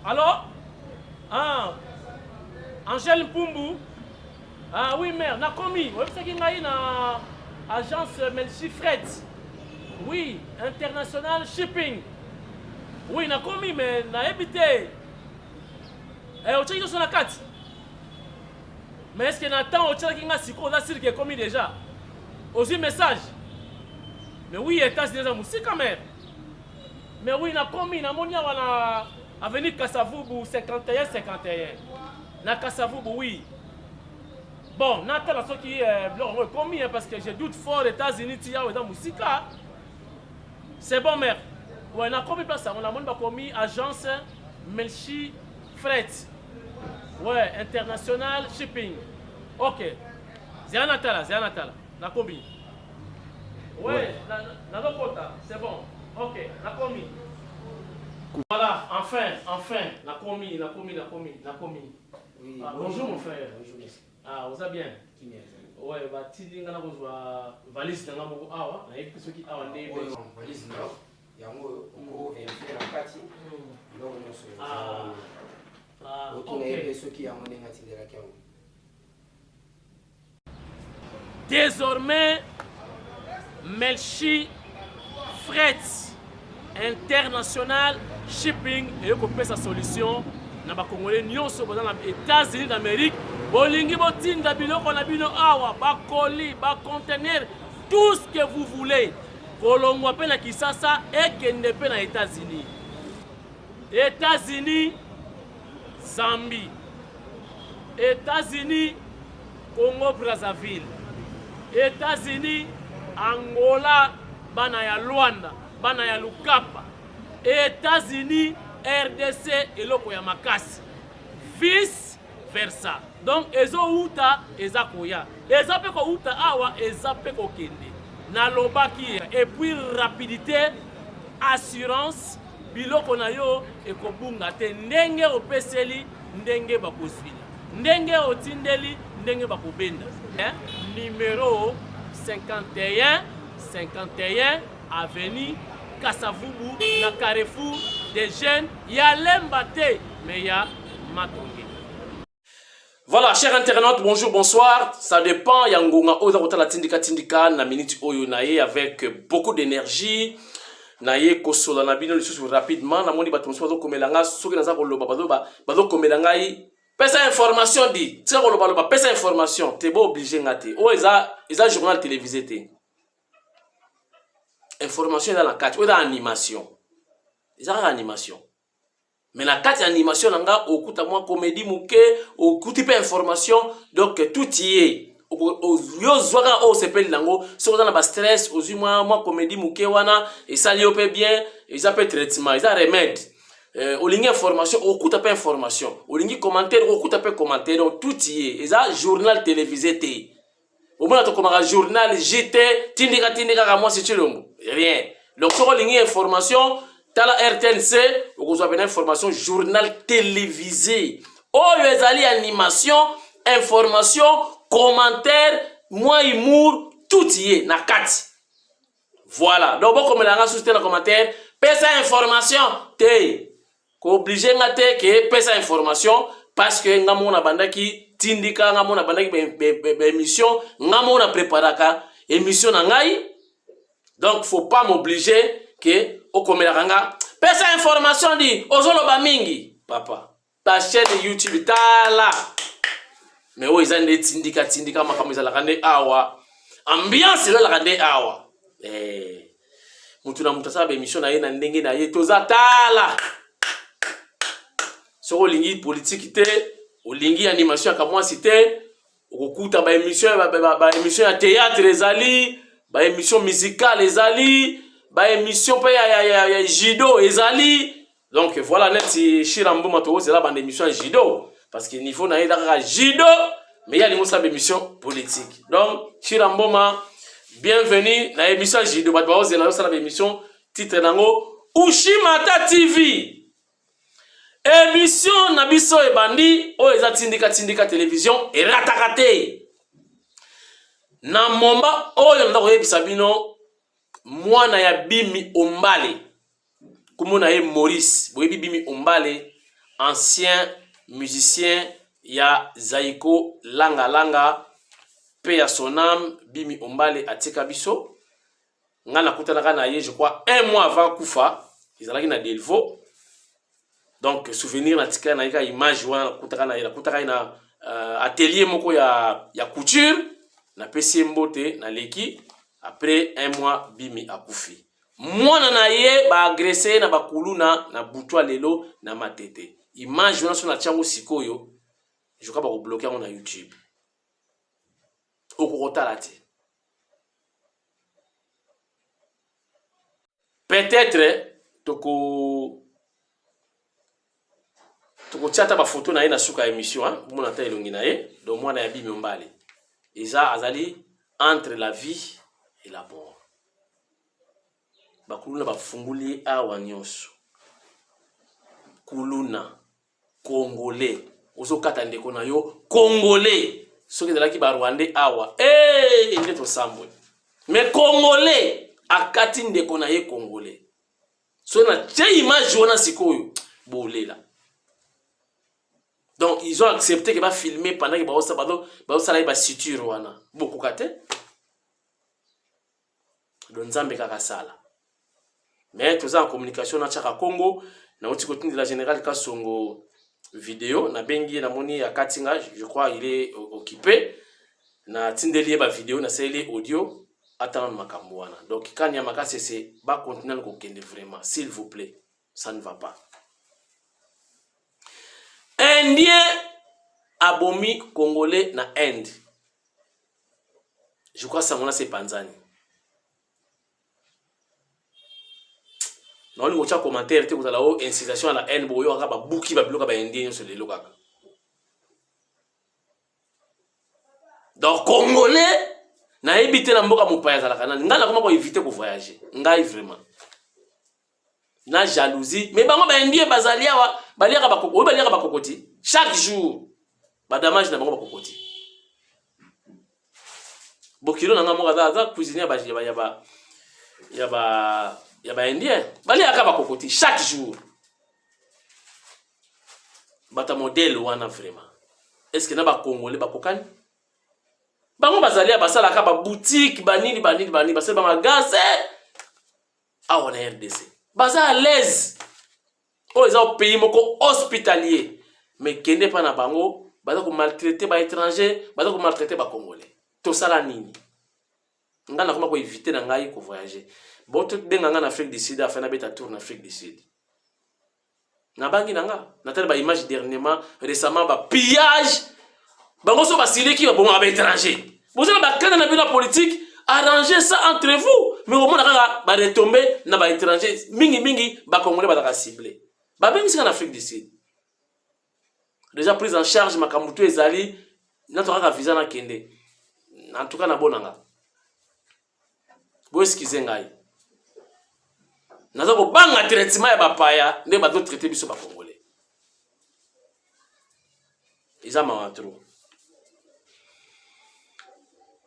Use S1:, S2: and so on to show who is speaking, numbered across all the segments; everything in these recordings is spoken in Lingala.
S1: Alors? Ah, Angèle Mpumbu. Ah oui, mère, n'a commis. Vous savez qu'il y a une agence Melchi Fret. Oui, International Shipping. Oui, n'a commis, mais n'a évité. Et au Tchèque, sur la 4. Mais est-ce qu'il y a un temps au Tchèque qui a si gros qui est commis déjà? Aussi message. Mais oui, États-Unis, c'est quand même. Mais oui, n'a commis, n'a monia wana avenue Kassavubu 51-51. Na Kassavubu, oui. Bon, n'attends la chose qui est commis parce que je doute fort les États-Unis, il y a dans musique. C'est bon, mère. Ouais, n'a commis pas ça. On a commis agence Melchi Fret. Ouais, International Shipping. Ok. C'est un atala, c'est un atala. N'a commis. Ouais, c'est bon. Ok, n'a commis. Voilà, enfin, n'a commis.
S2: Oui,
S1: ah, bonjour mon frère.
S2: Bonjour, monsieur.
S1: Ah, vous allez bien? Ouais, bah, tu dis que vous avez valise dans la mou awa, na yeki soki awa ndé.
S2: Valise non. Yango on vient faire la partie. Donc on se. Ah, ok. Ceux qui ont de la Kiaou.
S1: Désormais, Melchi Fret International Shipping et que sa solution na ba Congolais nyonso dans les États-Unis d'Amérique. Bolingi botinda biloko na bino awa ba colis, ba conteneur, tout ce que vous voulez. Kolongwa pe na Kisasa et kende pe na États-Unis. États-Unis, Zambie. États-Unis, Congo Brazzaville. États-Unis, Angola, bana ya Luanda, bana ya Lukapa. États-Unis, RDC et loko ya Makasi. Vice versa. Donc ezo uta eza koya. Eza pe ko uta awa eza pe ko kende. Na lobaki et puis rapidité, assurance, biloko na yo e ko bunga te ndenge opeseli ndenge bakozwila. Ndenge otindeli ndenge bakobenda. Numéro 51 avenue Kassavubu na Carrefour des jeunes ya Lembate mais ya Matonge. Voilà, chers internautes, bonjour, bonsoir. Ça dépend, Yangonga Oza Rota la Tindika na minute Oyo Naye avec beaucoup d'énergie. Naye Kosola Nabino le sous rapidement. Namoni Batonso Bazo Komelanga, Soki Naza Koloba Bazo Komelanga. Pesa information dit, tu sais Koloba, pesa information, t'es pas obligé ngate. Oh, ils journal télévisé té. Information dans la carte, ou dans animation. Ils ont animation. Mais la carte animation nanga okuta moi comédie mouké okuti pe information donc tout y est yo zwaka o sepeli nango so dans la stress ozu moi comédie mouké wana et ça li opé bien ils appellent traitement ils a remède olingi information okuta pe information olingi commentaire okuta pe commentaire donc tout y est ils a journal télévisé té au moins to comme journal JT tindika ka moi si tu lombo rien donc so olingi information la RTNC, vous avez une information journal télévisé. Oh, vous avez animation, information, commentaire, moi humour, tout y est, na 4. Voilà. Donc, vous avez soutenir dans commentaire, pesa information, t'es obligé de que pesa information parce que nous avons banda qui tindika, nous avons banda qui émission, nous avons préparé émission na ngai. Donc, faut pas m'obliger que Okomelanga pesa information dit ozoloba mingi papa ta chaîne YouTube tala mais oh ils ont des tindika makamuza la kande awa ambiance la kande awa mutu na mutu sabe émission na ye na ndenge na ye toza tala so lingi politique te olingi animation ka moi cité okukuta ba émission ba émission ya théâtre ezali ba émission musicale ezali ba émission pe ya judo ezali donc voilà net Chirambo Mato c'est là bande émission judo parce que niveau na ida judo mais il y a une émission politique donc Chirambo ma bienvenue na émission judo ba c'est la émission titre nango Ushimata TV émission na biso e bandi o eza tindika télévision et ratakate na momba oyo ndako yebisa bino mwana ya Bimi Ombale kumuna ye Maurice boyebi Bimi Ombale ancien musicien ya Zaiko Langa Langa, paix à son âme, Bimi Ombale Atika Biso. Ngana kutanaka na ye, je crois, 1 mois avant Koufa, ils allaient na Delvaux. Donc, souvenir na tika na ika image wana kutaka na atelier moko ya couture, na pesi mbote na leki. Après 1 mois, Bimi akufi. Mwana na ye ba agressé na bakuluna na butwa lelo na matete. Image wana sona chango sikoyo, je crois ba ko bloquer na YouTube. Okokota lati. Peut-être toko tchata ba photo na ye na suka émission hein, mona ta elongi na ye, do mwana ya Bimi Ombale. Eza azali entre la vie et la mort. Bakuluna bafunguli awa nyonso. Kuluna Congolais. Ozo kata ndeko na yo Congolais. Soki ezalaki ba Rwandais awa. Ndeto sambwe. Mais Congolais akati ndeko na ye Congolais. So na tche image wana sikoyo bolela. Donc ils ont accepté que va filmer pendant que ba sala ba siture wana. Beaucoup kate. Donzambe kaka sala. Mais tout ça en communication na Tchaka Congo, na oti côté de la générale Kasongo vidéo na bengi na moni ya Katinga, je crois il est occupé na tindeli ba vidéo na sele audio attendre makambo wana. Donc quand ya makase c'est ba continuer ko kende vraiment s'il vous plaît, ça ne va pas. Indien abomi congolais na Inde. Je crois ça mona c'est Panzani. Non, on a commentaire, vous avez une incitation à la haine, vous avez un bouki, vous avez un indien sur les locaux. Donc, Congolais, n'a évité la mboka mon pays à la canane. N'a comment éviter pour voyager. N'a vraiment. N'a jalousie. Mais bah moi indien bazalia wa balia ka bakoko, balia ka bakokoti. Chaque jour, badamage na bango bakokoti. Bokilo na ngamo kaza cuisiner ba ya ba indien bali akaba kokoti chaque jour bata modèle wana vraiment est-ce que na ba congolais ba kokani bango bazali basala ka ba boutique banini basala ba magasin a on RDC baza à l'aise o ils ont pays moko hospitalier mais kende pa na bango baza ko maltraiter ba étranger baza ko maltraiter ba congolais to sala nini ngana koma ko éviter na ngai ko voyager. Bon, tout le monde en Afrique du Sud a fait un tour en Afrique du Sud. Nabangi nanga, natal ba image dernièrement récemment ba pillage. Bango so ba sile ki ba bon ba étranger. Vous avez ba kana na bila politique, arranger ça entre vous. Mais au moins naka ba retomber na ba étranger mingi ba congolais ba ta cibler. Ba bengi en Afrique du Sud. Déjà prise en charge makambutu ezali na to ka visa na kende. En tout cas na bonanga. Bo excusez ngai. Naza ko banga traitement ya bapaya nde ba do traiter biso ba congolais. Isa mawatro.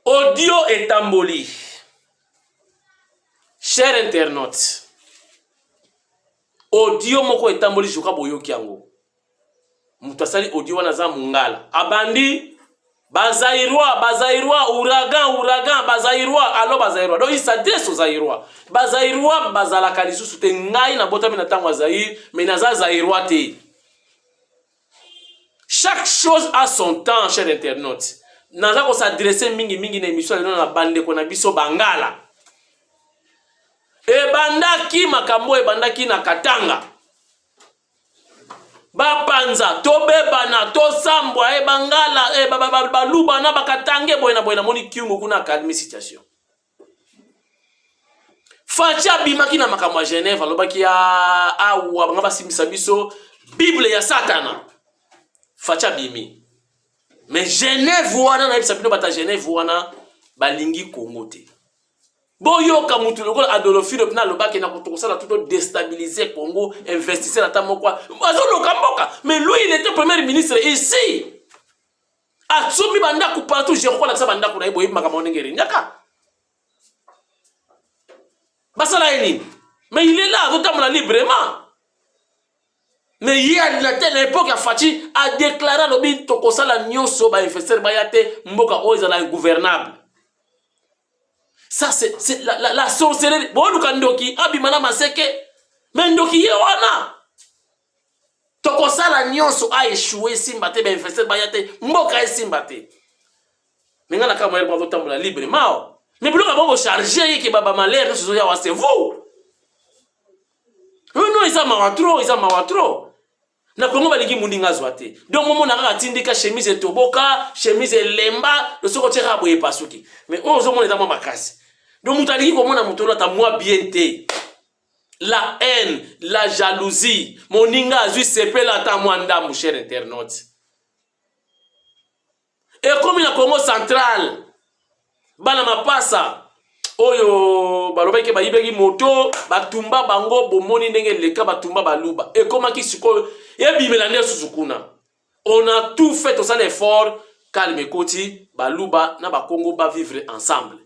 S1: Audio etamboli. Cher internaute. Audio moko etamboli joka boyoki yango. Mutasali audio wana za mungala. Abandi Bazairwa, ouragan, Bazairwa, allo Bazairwa. Donc il s'adresse aux Zaïrois. Bazairwa, bazala kalisusu te ngai na botami na tango Zaïr, mais naza Zaïrois te. Chaque chose a son temps, cher internaute. Naza ko s'adresser mingi na émission na bande ko na biso bangala. E bandaki makambo e bandaki na Katanga. Bapanza tobebana tosambwa bangala baluba na bakatange boyena moni kiungo kuna calme situation. Facha bimaki na makambo ya Genève alobaki awa banga basimbisa biso Bible ya Satana. Facha bimi. Mais Genève wana na bisapino bata Genève wana balingi Congo te. Boyoka mutu lokola Adolphine pena lobaki na kutokosala tout déstabiliser Congo, investir na tamokwa. Azoloka mboka, mais lui il était premier ministre ici. Atsumi banda ku partout je crois que banda ku na ibo makambo ngeri nyaka. Basala ini. Mais il est là, totalement librement. Mais il y a une époque à Fati a déclaré lobi tokosala nyonso ba investir ba yate mboka oizala ingouvernable. Ça c'est la sorcellerie. Bon lukandoki abimana maseke mais ndoki ye wana. Tokosala nyonso a échoué simbate ba investir ba yate mboka simbate. Mais ngana ka moyen ba tambola librement. Mais bloka bongo charger ke baba malheur so ya c'est vous. Non ils ont mawatro. Na kongo balingi mundinga zwate. Donc momo na ka tindika chemise toboka, chemise lemba, le soko tera boye pasuki. Mais ozo mona dans makasi. Donc mutaliki komona mutolo ta moi bienté. La haine, la jalousie, moninga azui sepela ta mwanda mon cher internaute. Et comme la Congo central, bana mapasa oyo balobeke bayibeki moto batumba bango bomoni ndenge leka batumba baluba et comment qui siko yebimela nde susukuna on a tout fait au sein l'effort calme koti baluba na bakongo ba vivre ensemble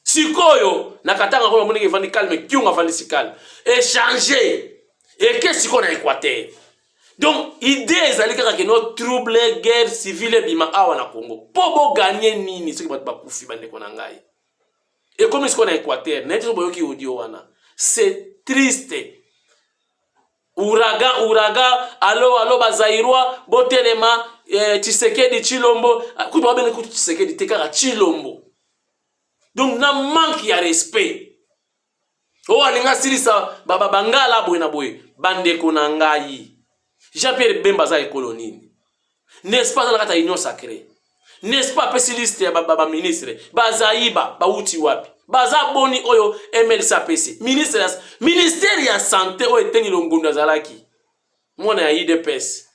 S1: sikoyo nakatanga ko monike vandi calme kiunga vandi sikal échanger et qu'est-ce qu'on a Équateur. Donc, idée ezali kaka ke no trouble guerre civile bima awa na Congo. Pobo gagner nini ceux qui bat bakufi bande ko na ngai. Et comme ce qu'on a Équateur, neto boyoki audio wana. C'est triste. Uraga, allo bazairwa, botelema Tshisekedi Chilombo, kuba bene ku Tshisekedi tekaka Chilombo. Donc na manque ya respect. O alinga silisa baba bangala boye na boye, bande ko na ngai. Jean-Pierre Bemba za colonie. N'est-ce pas dans la union sacrée? N'est-ce pas pessimiste ya baba ministre? Bazaiba, bauti wapi? Baza boni oyo MLC PC. Ministère ya santé o eteni longunda zalaki. Mona ya IDPS.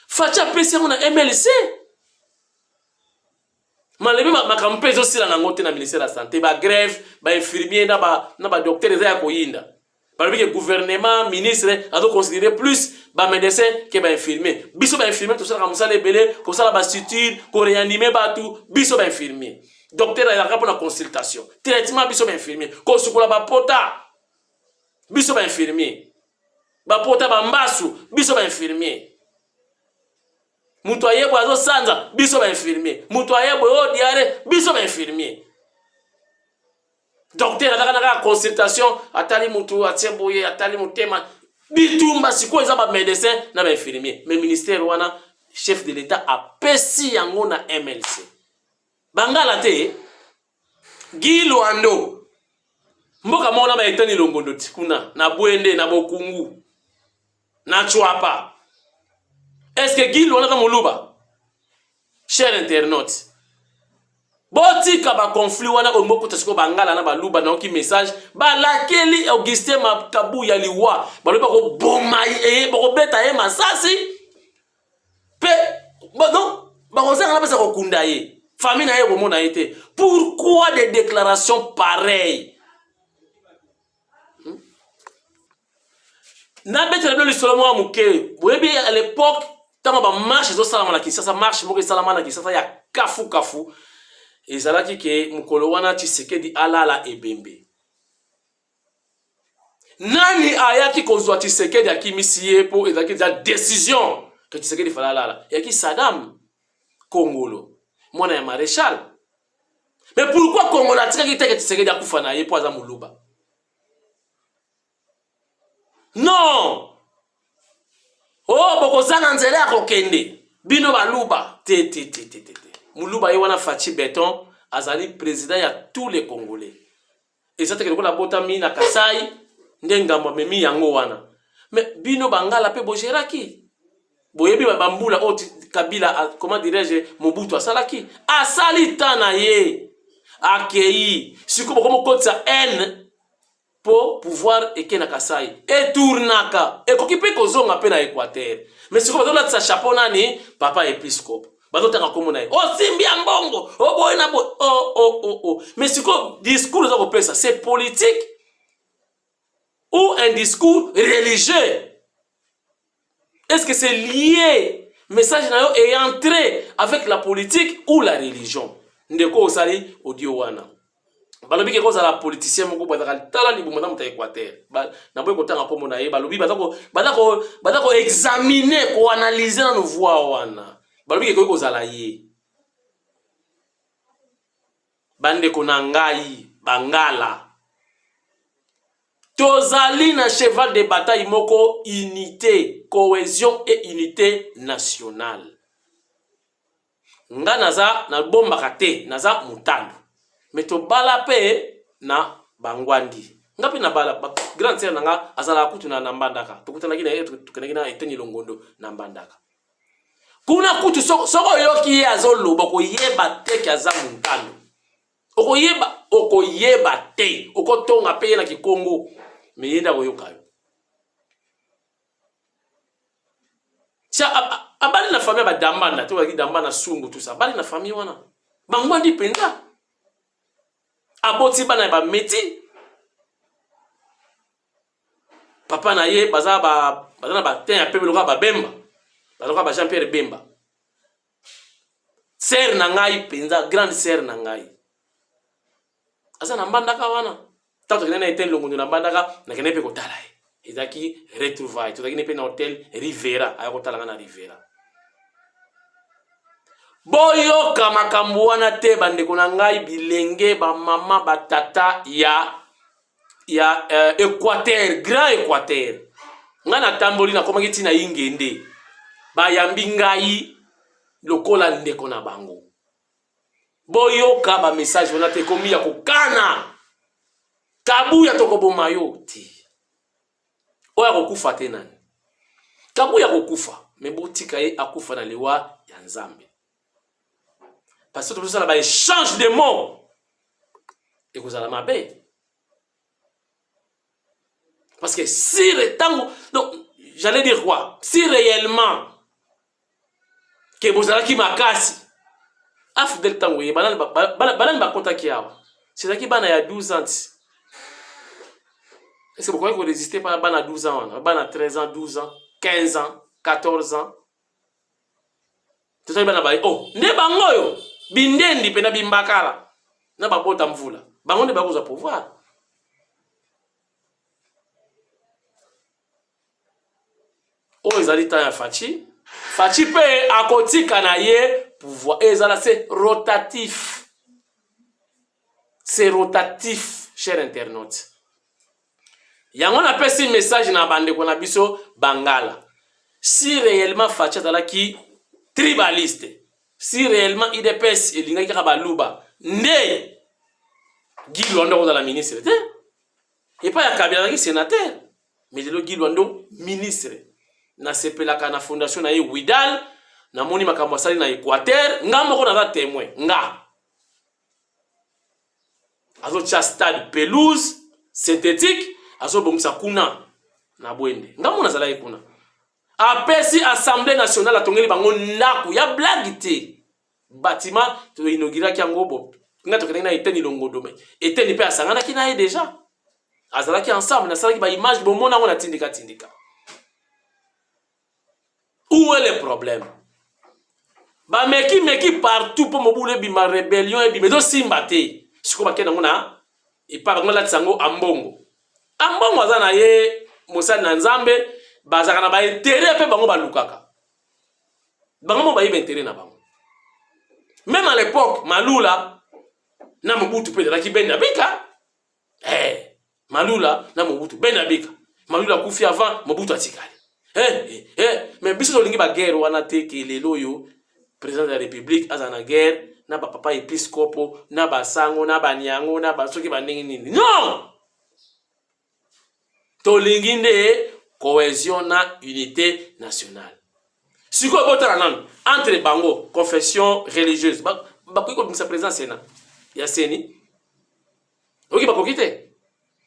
S1: Facha PC mona MLC. Malebe makampezo sila na ngote na ministère ya santé ba grève, ba infirmier na ba docteur za ya koyinda. Parce que le gouvernement, ministre, a donc considéré plus les médecins que les infirmiers. Biso les infirmiers, tout ça, comme ça, les belés, comme ça, la structure, qu'on réanime, tout, biso les infirmiers. Docteur, il a rapport à la consultation. Traitement, biso les infirmiers. Qu'on se coule à pota, biso les infirmiers. Pota, bambasu, biso les infirmiers. Mutoye, boazo, sanza, biso les infirmiers. Mutoye, boyo, diarrhée, biso les infirmiers. Docteur la consultation atali mutu atsemboye atali mutema bitumba siko eza ba médecin na ba infirmier mais ministère wana chef de l'état a pesi yango na MLC bangala te Gilo ando mboka mona ba etani longondo tikuna na bwende na bokungu na chwapa est-ce que Gilo wana muluba cher internaute boti ka ba conflit wana o mboko tasiko bangala na baluba na oki message ba lakeli Augustin Makabu ya liwa baloba ko bomai bako beta e masasi pe non ba kozanga na pesa ko kunda ye famille na ye bomona été pourquoi des déclarations pareilles na beta le solomo amuke boyebi à l'époque tama ba marche zo salama na Kinshasa marche moko salama na Kinshasa ya kafu ezalaki ke mukolo wana Tshisekedi alala ebembe nani ayaki kozwa Tshisekedi akimisiye po ezalaki za décision que Tshisekedi fala alala yaki Saddam Kongolo mwana ya maréchal mais pourquoi Kongolo atikaki teke Tshisekedi akufa na ye po aza muluba non oh bokozanga nzela akokende bino baluba te Muluba Iwana Fachi Béton, azali président ya tous les Congolais. Et ça, c'est que la botami na Kasai, ndengambo memi yango wana. Mais bino bangala pe bojeraki. Boyebi bambula oti Kabila, comment dirais-je, Mobutu asalaki. Asali tana ye. Akei. Siko comme côté sa haine pour pouvoir eke na Kasai. Et tournaka. Et kokipe kozonga pe na Équateur. Mais siko bazola sa chapeau nani, papa épiscope. Bazotaka komona ye oh simbia mbongo oh boy na boy oh mais c'est quoi discours za pesa c'est politique ou un discours religieux est-ce que c'est lié message na yo est entré avec la politique ou la religion ndeko osali audio wana balobi ke koza la politicien moko bazaka tala libuma na muta Équateur na boye kotanga kombo na ye balobi bazako examiner ko analyser na voix wana balobi ke kozala ye bande ko na ngai bangala tozali na cheval de bataille moko unité cohésion et unité nationale nga naza na bombaka te naza mutando mais to bala pe na bangwandi ngapi na bala grand sœur nanga azala kutu na mbandaka tokutana kina tukanaki na eteni longondo na mbandaka kuna kutu soko yoki azoloba ko yeba te ki aza mutando okoyeba te okotonga pe na kikongo me yenda koyoka yo tia abali na famille ba dambanda to waki dambana sungu tout ça bali na famille wana bangwandi penza aboti bana ba meti papa na ye baza ba ten ape loka ba bemba baloka ba Jean Pierre Bemba sœur na ngai penza grande sœur na ngai asa na mbandaka wana tato kena na eten longondo na mbandaka na kena pe kotala ye ezaki retrouvaille to takine pe na hotel Rivera aya kotala na Rivera boyoka makambo wana te bandeko na ngai bilenge ba mama ba tata ya Équateur grand Équateur nga na tamboli na komaki tina ingende ba yambi ngai lokola ndeko na bango boyoka ba message wana te komi ya kokana kabuya tokoboma yo ti oya kokufa te nani kabuya kokufa me botika ye akufa na lewa ya Nzambe parce que tout ça là échange de mots et vous allez m'abbé parce que si le temps donc j'allais dire quoi si réellement que vous allez qui makasi af del temps oui banane ba contacter awa c'est ça qui bana ya 12 ans est-ce que vous croyez que vous résistez pas bana 12 ans bana 13 ans 12 ans 15 ans 14 ans tout ça bana ba oh ne bangoyo bindendi pena bimbakala na babota mvula bango nde bakoza pouvoir o ezali ta ya fachi pe akotika na ye pouvoir ezala c'est rotatif cher internaute yango na pesi message na bandeko na biso bangala si réellement fachi azalaki tribaliste si réellement IDPS elinga kaka baluba nde Guy Luando kozala ministre te et pas ya Kabila ki sénateur mais lelo Guy Luando ministre na sepelaka na fondation na ye Widal na moni makambo asali na Équateur nga moko na témoin nga azo tia stade pelouse synthétique azo bongisa kuna na bwende nga mona zala kuna apesi assemblée nationale atongeli bango ndaku ya blague te bâtiment to inaugurer ki yango bo nga to kenena eteni longondo me eteni pe asangana ki na ye déjà azala ki ensemble na sala ki ba image bo mona ngona tindika où est le problème ba meki partout pour mobule bima rébellion et bima do simba te siko ba kena ngona e pa ngola tsango ambongo azana ye mosali na Nzambe bazaka na ba intérêt pe bango balukaka bango mo ba yeba intérêt na bango même à l'époque Malula na Mobutu pe la ki ben abika Malula na Mobutu ben abika Malula kufi avant Mobutu atikali mais biso to lingi ba guerre wana te ke lelo yo président de la République azana guerre na ba papa épiscopo na ba sango na ba nyango na ba soki ba ndenge nini non to lingi nde cohésion na unité nationale. Si quoi entre bango confession religieuse, ba ko sa présence na ya seni. OK ba ko kite.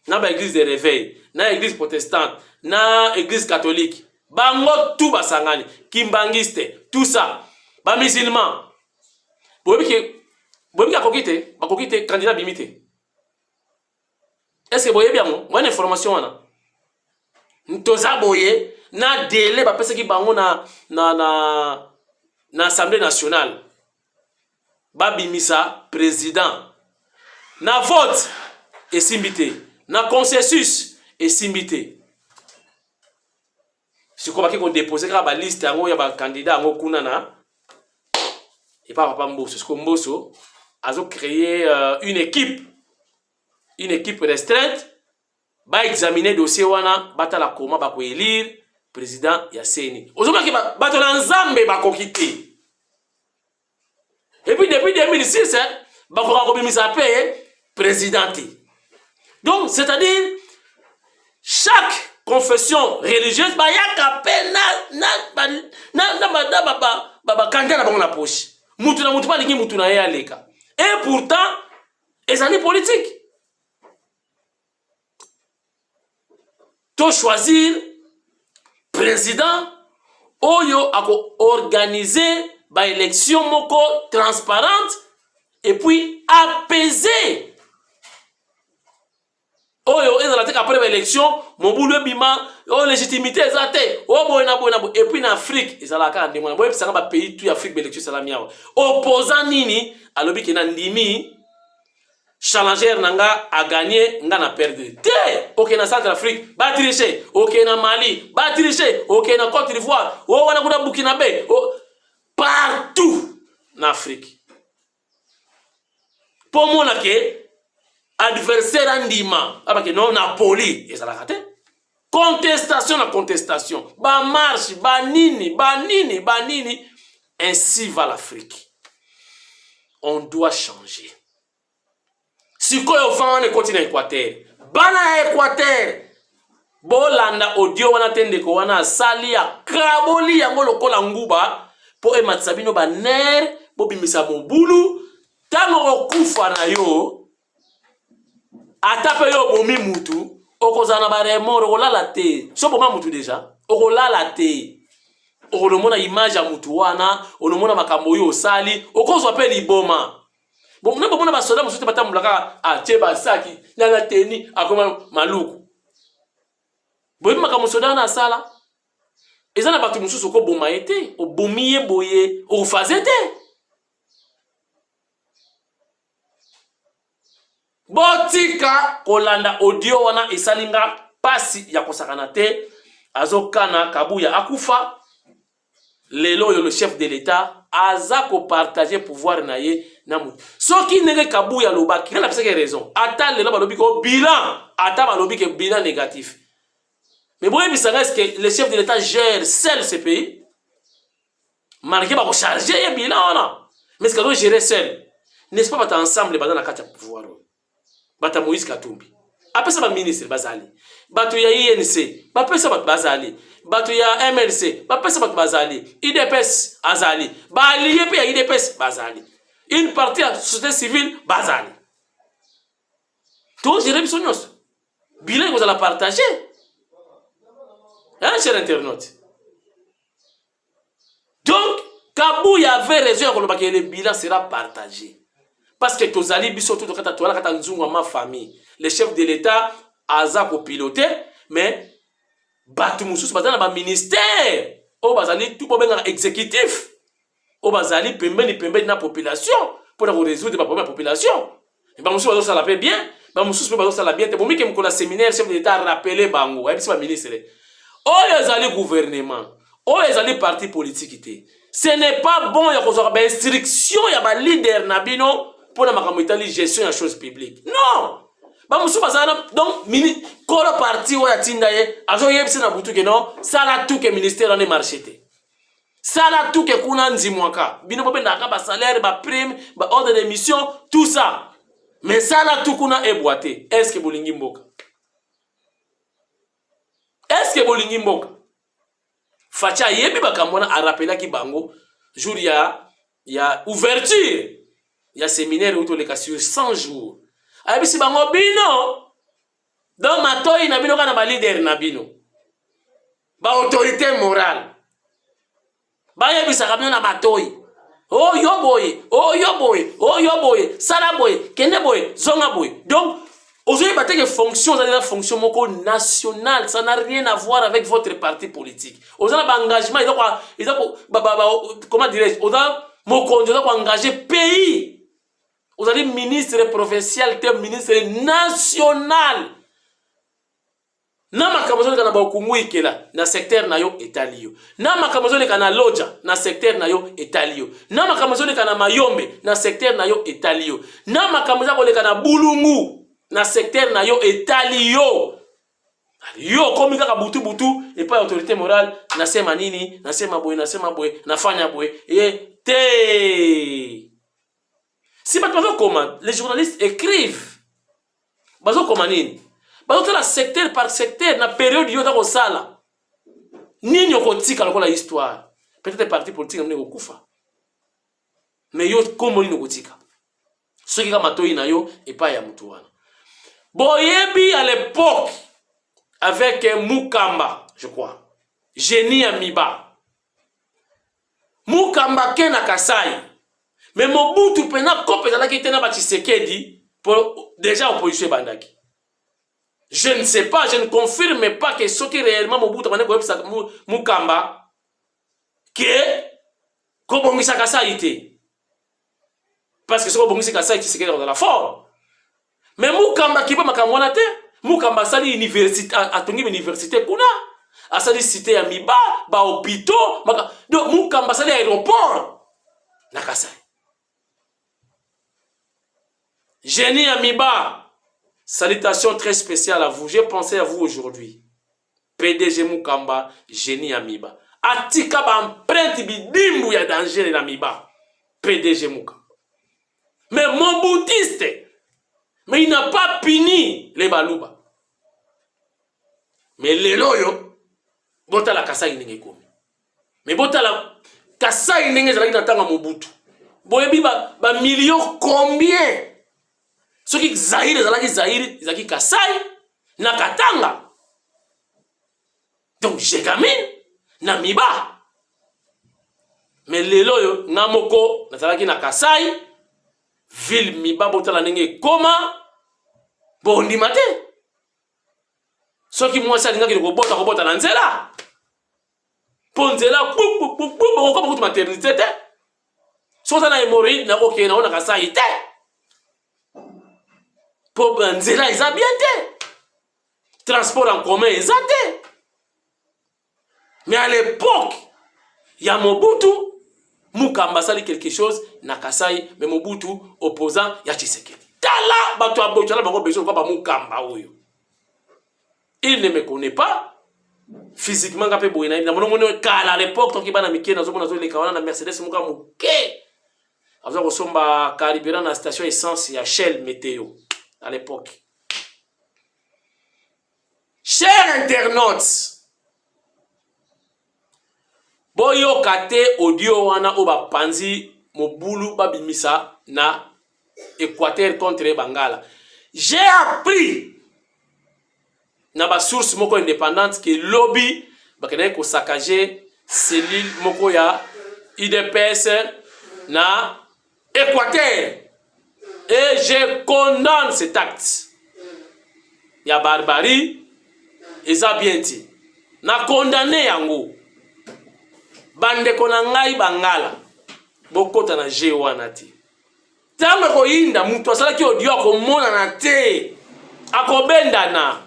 S1: Na ba église de réveil, na église protestante, na église catholique. Bango tout basangani, kimbangiste, tout ça. Ba musulman. Bobi ka ko kite, ba ko kite candidat bimité. Est-ce que boye bien moi une information wana? Ntoza boye na délai ba pesa ki bango na assemblée nationale ba bimisa président na vote esimbi te, na consensus esimbi te. Sikomaki ko déposer kaka ba liste yango ya ba candidat yango kuna na et pas papa Mbosso. Siko Mbosso azo créer une équipe restreinte ba examiner dossier wana batala koma ba ko élire président ya CENI. Ozomaki bato na nzambe bakoki te. Et puis depuis 2006 bakoka kobimisa pe président. Donc c'est-à-dire chaque confession religieuse ba yaka pe na candidat na bango na poche. Mutu na mutu pa lingi mutu na ye aleka. Et pourtant ezali politique. To choisir président oyo ako organiser ba élection moko transparente et puis apaiser. Oyo ezala te après ba élection mobulu bima o légitimité ezate o boyena et puis en Afrique ezala ka ndemo boye pisanga ba pays tout Afrique ba élection salami yawo opposant nini alobi ke na ndimi challenger nanga a gagné nga na perdre te. Ok na Centrafrique ba tricher, ok na Mali ba tricher, ok na Côte d'Ivoire o wana kuna Burkinabé partout en Afrique. Pour moi là que adversaire andima abake non na poli ezala kate contestation na contestation ba marche ba nini ainsi va l'Afrique. On doit changer. Si koyo fane continent Équateur bana Équateur bolanda audio wana tendeko wana sali ya kraboli yango lokola nguba po e matsabino ba ner bo bimisa mobulu tango okufa na yo atape yo bomi mutu okozana ba remoro kolala te so boma mutu déjà okolala te okolomona image ya mutu wana onomona makambo yo osali okozwa pe liboma. Bon, nous avons des soldats qui sont à Tcheba Saki, na teni, à comment Maloukou. Bon, nous avons des soldats dans la salle. Et ça n'a pas tout le monde au Bomaete, au Bomier Boye, au Fazete. Botika, Kolanda, Audio, Wana, et Salinga, Pasi, Yakosakanate, Azokana, Kabuya, Akufa. Lelo, le chef de l'État, Azako partager pouvoir naye. Ce qui n'est que Kabouya Lobaki, il a raison. Attends, le bilan, attends, le bilan négatif. Mais bon, est-ce que le chef de l'État gère seul ce pays? Malgré qu'il charger le bilan, mais est-ce qu'il doit gérer seul? N'est-ce pas que ensemble, les la carte pouvoir? Bata Moïse Katumbi. Après ça, le ministre Bazali. Batu ya INC. Après ça, Bazali. Batu ya MLC. Après ça, Bazali. IDPS Azali. Balié pe IDPS Bazali. Une partie de la société civile, Bazali. Donc, j'ai réussi à bilan, vous allez partager. Hein, cher internaute? Donc, Kabouya avait raison que le bilan sera partagé. Parce que tous les gens qui sont ma famille, le chef de l'État a piloté, mais Batumoussous, dans le ministère, au Bazali, tout le monde exécutif. Au Bazali, pembe na population pour résoudre les problèmes de la population. Et ben monsieur ça la paix bien, ben monsieur ça la bien. Te bomi que me la séminaire chef de l'État rappeler bango, et c'est ministre. Oh les alliés gouvernement, oh les alliés parti politique té. Ce n'est pas bon ya ko ba instruction ya ba leader nabino pour na makambo gestion ya choses publiques. Non. Ben monsieur bazana donc mini ko le parti wa tinda ye, azo yebisi na butu ke non, ça la tout que ministère en est marché té. Ça là tout que kuna nzimwaka bino bobe ndaka ba salaire ba prime ba ordre de mission tout ça mais ça là tout kuna eboité. Est-ce que bolingi mboka facha yebi bakamona a rappeler ki bango jour ya ouverture ya séminaire auto le cas sur 100 jours ayebisi bango bino dans matoyi na bino kana ba leader na bino ba autorité morale Baye bisaka bino na matoyi. Oh yo boy, sala boy, kende boy, zonga boy. Donc, aujourd'hui, il y a fonction, une fonction nationale, ça n'a rien à voir avec votre parti politique. Aujourd'hui, l'engagement, comment dirais-je, aujourd'hui, mon engagé pays. Vous allez ministre provincial, ministre national. Na makamazoli kana bakungu ikela na secteur na yo etalio. Na makamazoli kana loja na secteur na yo etalio. Na makamazoli kana mayombe na secteur na yo etalio. Na makamazoli kana bulungu na secteur na yo etalio. Yo komi kaka butu et pas autorité morale nasema nini nasema boy nafanya boy te. Si bato comment les journalistes écrivent bazo comment nini bazo la secteur par secteur na période yo ta ko sala nini okotika lokola histoire peut-être parti politique mne kokufa mais yo komo nini okotika soki kama toi na yo et pas ya mutu wana boyebi à l'époque avec Mukamba je crois génie Amiba Mukamba ke na Kasai mais Mobutu pena kope ezalaki te na Tshisekedi pour déjà opposition bandaki. Je ne sais pas, je ne confirme pas que ce qui réellement Mobutu a dit Mukamba que Kobongisa Kasai ite. Parce que ce Kobongisa Kasai Tshisekedi dans la forme. Mais Mukamba qui peut makamwana te, Mukamba sali université atongi université kuna, asali cité ya Miba, ba hôpitaux, donc Mukamba sali aéroport na Kasai. Génie Amiba, salutations très spéciales à vous. J'ai pensé à vous aujourd'hui. PDG Mukamba, Génie Amiba. Atika ba empreinte bidimbu ya danger na Amiba. PDG Mukamba. Mais mon boutiste, mais il n'a pas puni les baluba. Mais les loyo, bota la Kasai ninge komi. Mais bota la Kasai ninge zalaki na tanga Mobutu. Boyebi ba millions combien? Ce qui Zaïre, Zaki Kasai, na Katanga. Donc, j'ai gamine, na Miba. Mais les loyo, na Moko, na Zaki na Kasai, ville Miba, botala nenge koma, bondi mate. Ce qui moi, ça, n'inga ki robota na nzela. Ponzela, comme maternité, te. So, ça na hémorroïde, na ok, na Kasai, te. Pour nzela ils ont bien été. Transport en commun ils ont été. Mais à l'époque, il y a Mobutu, Mukamba sali quelque chose, na Kasai, mais Mobutu opposant ya Tshisekedi. Tala bato abotala bango besoin kwa ba Mukamba oyo. Il ne me connaît pas physiquement kapé boyena na mono kala à l'époque donc ibana miké na zomona zo le kawana na Mercedes muka muké. Azo kosomba carburant na station essence ya Shell Météo. À l'époque. Chers internautes, boyo kate audio wana oba panzi mobulu babimisa na Équateur contre Bangala. J'ai appris na ba source moko indépendante que lobby bakena ko saccager cellule moko ya UDPS na Équateur. Et je condamne cet acte. Il y a barbarie. Et ça bien dit. Na condamné yango. Bande konangai bangala. Bokota na jewana ti. Tama ko inda mutu asala ki odio ko mona na te. Akobenda na.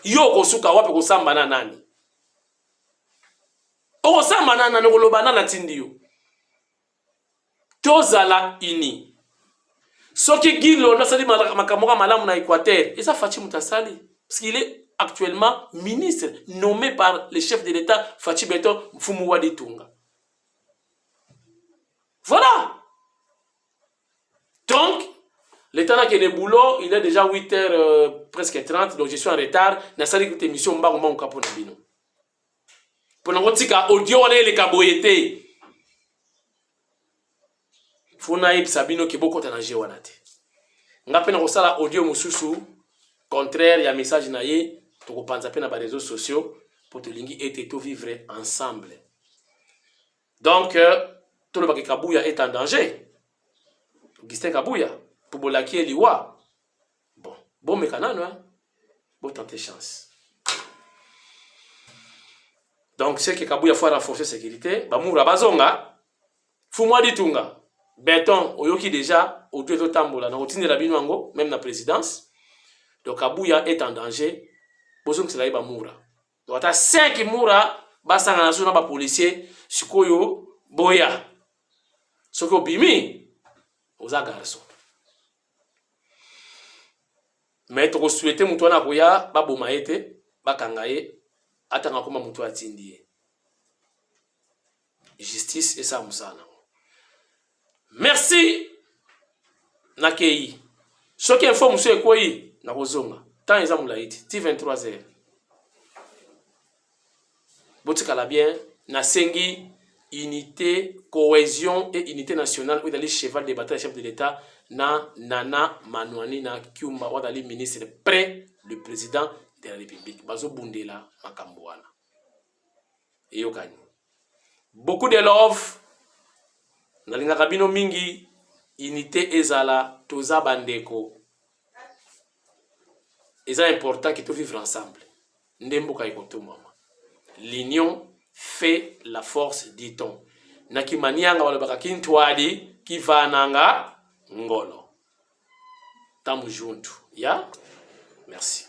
S1: Yo ko suka wapi ko samba na nani. O samba na nani ko lobana na tindiyo. Tozala ini. Ce qui dit l'on sali makamora malamu na Équateur, et ça Fachi Mutasali, parce qu'il est actuellement ministre nommé par le chef de l'État Fachi Beto Mfumuwadi Tunga. Voilà. Donc, l'État n'a qu'un boulot, il est déjà 8h presque 30, donc je suis en retard. Na sali que émission mba ngoma nkapo na bino. Pour n'angotika audio wale le kaboyete. Funa yeb sabino ki boko tanaje wanate. Ngapena kosala audio mususu contraire ya message na ye to kopanza pe na ba réseaux sociaux pour te lingi et tout vivre ensemble. Donc tout le baki Kabuya est en danger. Augustin Kabuya pour bolaki liwa. Bon mécanano hein. Bon tenter chance. Donc c'est que Kabuya faut renforcer sécurité, ba mura bazonga. Fumwa ditunga. Béton, oyoki déjà, autour de Tambola, na routine de la Binuango, même la présidence. Donc Abuya est en danger. Bozong c'est là moura. Donc à 5 moura, basta na zona ba policier, sikoyo boya. Soko bimi, aux garçons. Mais tu souhaiter mutu na koya ba bomaete, ba kangaye, atanga koma mutu atindi. Justice et ça musana. Merci Nakei. Ce qui informe monsieur Ekoi na kozonga. Tant ils ont laïti. Ti 23h. Botikala bien na sengi unité, cohésion et unité nationale où d'aller cheval de bataille chef de l'État na Nana Manouani na Kiumba ou d'aller ministre près le président de la République. Bazo Bundela Makambouana. Et yokani. Beaucoup de love. Nalinga kabino mingi unité ezala toza bandeko. Eza important que tu vivre ensemble. Ndembo ka ikoto mama. L'union fait la force, dit-on. Nakimanianga wala baka kintwadi kivananga ngolo. Tamu juntu. Ya? Merci.